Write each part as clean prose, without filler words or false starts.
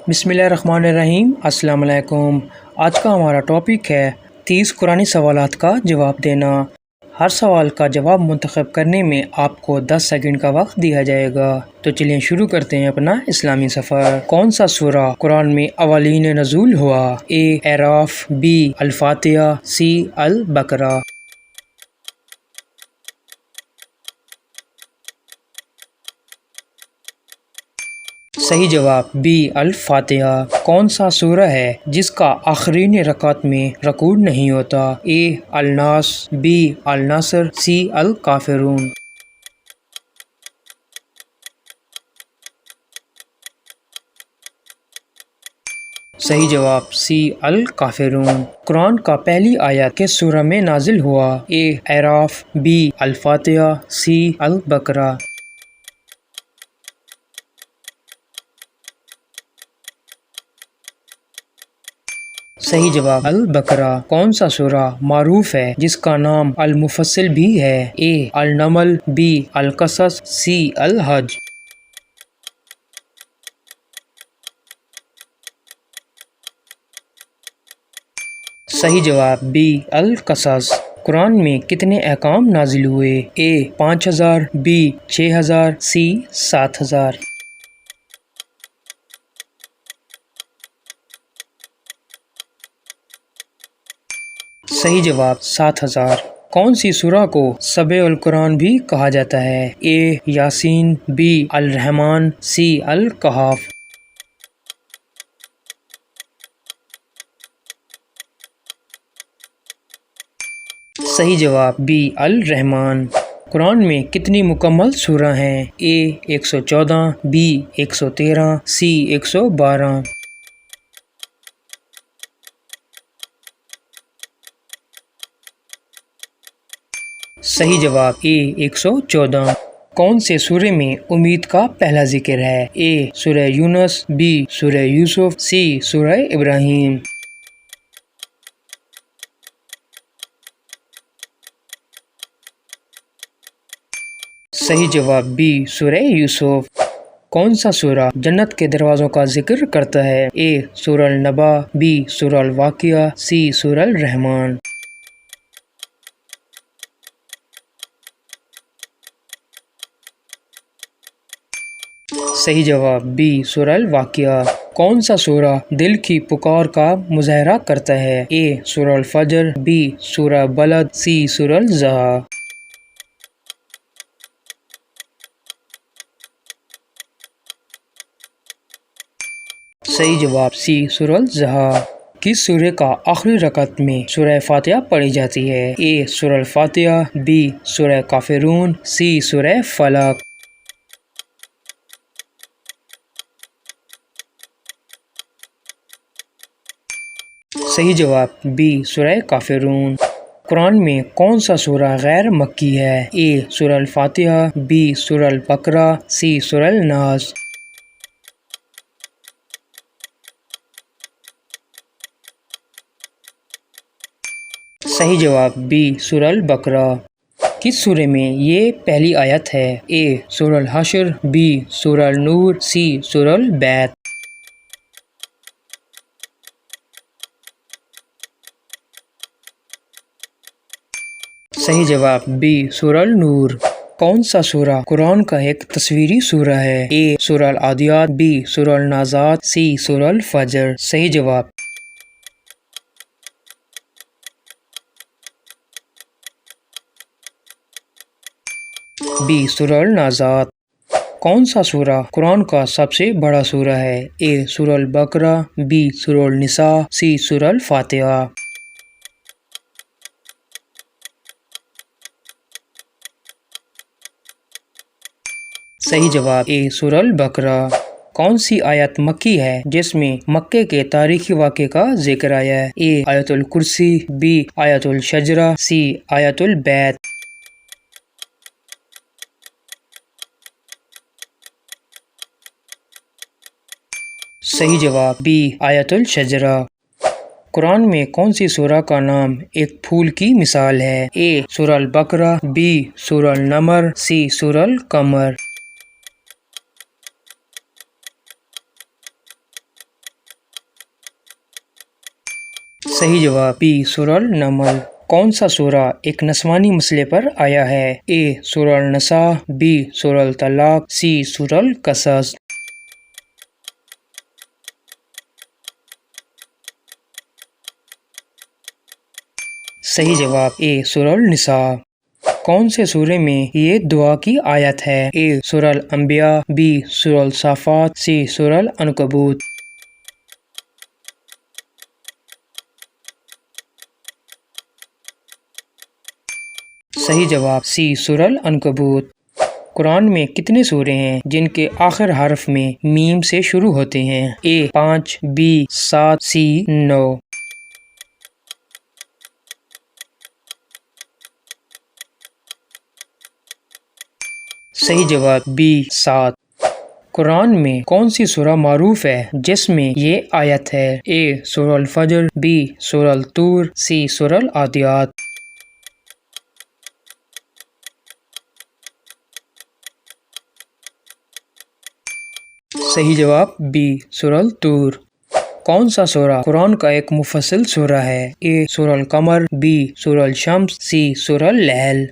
بسم اللہ الرحمن الرحیم۔ السلام علیکم۔ آج کا ہمارا ٹاپک ہے 30 قرآنی سوالات کا جواب دینا۔ ہر سوال کا جواب منتخب کرنے میں آپ کو 10 سیکنڈ کا وقت دیا جائے گا۔ تو چلیے شروع کرتے ہیں اپنا اسلامی سفر۔ کون سا سورہ قرآن میں اولین نزول ہوا؟ اے اعراف، بی الفاتحہ، سی البقرہ۔ صحیح جواب بی الفاتحہ۔ کون سا سورہ ہے جس کا آخرین رکعت میں رکوع نہیں ہوتا؟ اے الناس، بی النصر، سی الکافرون۔ صحیح جواب سی الکافرون۔ قرآن کا پہلی آیت کس سورہ میں نازل ہوا؟ اے اعراف، بی الفاتحہ، سی البقرہ۔ صحیح جواب البقرہ۔ کون سا سورہ معروف ہے جس کا نام المفصل بھی ہے؟ اے النمل، بی القصص، سی الحج۔ صحیح جواب بی القصص۔ قرآن میں کتنے احکام نازل ہوئے؟ اے 5000، بی 6000، سی 7000۔ صحیح جواب 7000۔ کون سی سورہ کو سبع القرآن بھی کہا جاتا ہے؟ اے یاسین، بی الرحمن، سی الکہف۔ صحیح جواب بی الرحمن۔ قرآن میں کتنی مکمل سورہ ہیں؟ اے 114، بی 113، سی 112۔ صحیح جواب اے 114۔ کون سے سورے میں امید کا پہلا ذکر ہے؟ اے سورہ یونس، بی سورہ یوسف، سی سورہ ابراہیم۔ صحیح جواب بی سورہ یوسف۔ کون سا سورہ جنت کے دروازوں کا ذکر کرتا ہے؟ اے سورہ النبا، بی سورہ الواقعہ، سی سورہ الرحمن۔ صحیح جواب بی سورہ الواقعہ۔ کون سا سورہ دل کی پکار کا مظاہرہ کرتا ہے؟ اے سورہ الفجر، بی سورہ بلد، سی سورہ الضحیٰ۔ صحیح جواب سی سورہ الضحیٰ۔ کس سورہ کا آخری رکعت میں سورہ فاتحہ پڑھی جاتی ہے؟ اے سورہ الفاتحہ، بی سورہ کافرون، سی سورہ فلق۔ صحیح جواب بی سورہ کافرون۔ قرآن میں کون سا سورہ غیر مکی ہے؟ اے سورہ الفاتحہ، بی سورہ البقرہ، سی سورہ الناس۔ صحیح جواب بی سورہ البقرہ۔ کس سورہ میں یہ پہلی آیت ہے؟ اے سورہ الحشر، بی سورہ النور، سی سورہ البیت۔ صحیح جواب بی سورہ النور۔ کون سا سورہ قرآن کا ایک تصویری سورہ ہے؟ اے سورہ العادیات، بی سورہ النازعات، سی سورہ الفجر۔ صحیح جواب بی سورہ النازعات۔ کون سا سورہ قرآن کا سب سے بڑا سورہ ہے؟ اے سورہ البقرہ، بی سورہ النساء، سی سورہ الفاتحہ۔ صحیح جواب اے سورہ البقرہ۔ کون سی آیت مکی ہے جس میں مکے کے تاریخی واقعے کا ذکر آیا ہے؟ اے آیت الکرسی، بی آیت الشجرہ، سی آیت البیت۔ صحیح جواب بی آیت الشجرہ۔ قرآن میں کون سی سورہ کا نام ایک پھول کی مثال ہے؟ اے سورہ البقرہ، بی سورہ النمر، سی سورہ القمر۔ صحیح جواب بی سورہ النمل۔ کون سا سورہ ایک نسوانی مسئلے پر آیا ہے؟ اے سورہ النساء، بی سورہ الطلاق، سی سورہ القصص۔ صحیح جواب اے سورہ النساء۔ کون سے سورے میں یہ دعا کی آیت ہے؟ اے سورہ الانبیاء، بی سورہ الصافات، سی سورہ العنکبوت۔ صحیح جواب سی سورہ العنکبوت۔ قرآن میں کتنے سورے ہیں جن کے آخر حرف میں میم سے شروع ہوتے ہیں؟ اے 5، بی 7، سی 9۔ صحیح جواب بی 7۔ قرآن میں کون سی سورہ معروف ہے جس میں یہ آیت ہے؟ اے سورہ الفجر، بی سورہ الطور، سی سورہ العادیات۔ صحیح جواب بی سورہ الطور۔ کون سا سورہ قرآن کا ایک مفصل سورہ ہے؟ اے سورہ القمر، بی سورہ الشمس، سی سورہ اللیل۔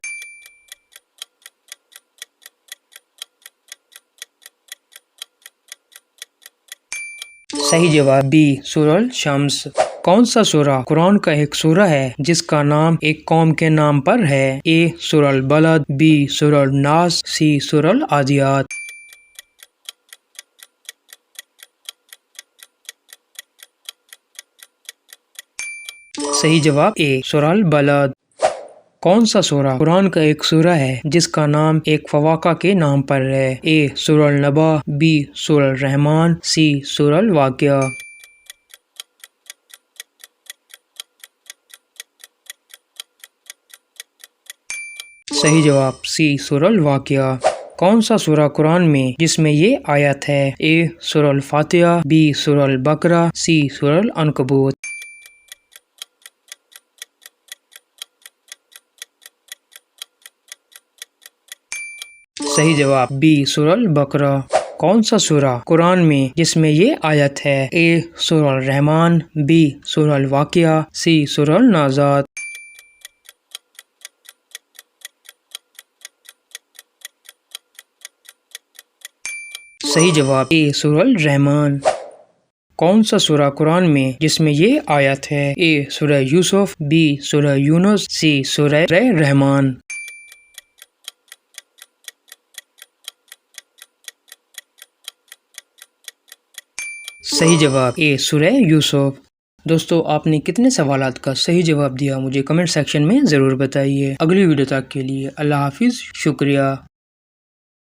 صحیح جواب بی سورہ الشمس۔ کون سا سورہ قرآن کا ایک سورہ ہے جس کا نام ایک قوم کے نام پر ہے؟ اے سورہ البلد، بی سورہ الناس، سی سورہ العادیات۔ صحیح جواب اے سورہ البلد۔ کون سا سورہ قرآن کا ایک سورہ ہے جس کا نام ایک فواقہ کے نام پر ہے؟ اے سورہ النبا، بی سورہ الرحمن، سی سورہ الواقعہ۔ صحیح جواب سی سورہ الواقعہ۔ کون سا سورہ قرآن میں جس میں یہ آیت ہے؟ اے سورہ الفاتحہ، بی سورہ البقرہ، سی سورہ العنکبوت۔ صحیح جواب بی سورہ البقرہ۔ کون سا سورہ قرآن میں جس میں یہ آیت ہے؟ اے سورہ الرحمن، بی سورہ الواقعہ، سی سورہ النازعات۔ صحیح جواب اے سورہ الرحمن۔ کون سا سورہ قرآن میں جس میں یہ آیت ہے؟ اے سورہ یوسف، بی سورہ یونس، سی سورہ رحمان۔ صحیح جواب اے سورہ یوسف۔ دوستو آپ نے کتنے سوالات کا صحیح جواب دیا مجھے کمنٹ سیکشن میں ضرور بتائیے۔ اگلی ویڈیو تک کے لیے اللہ حافظ، شکریہ۔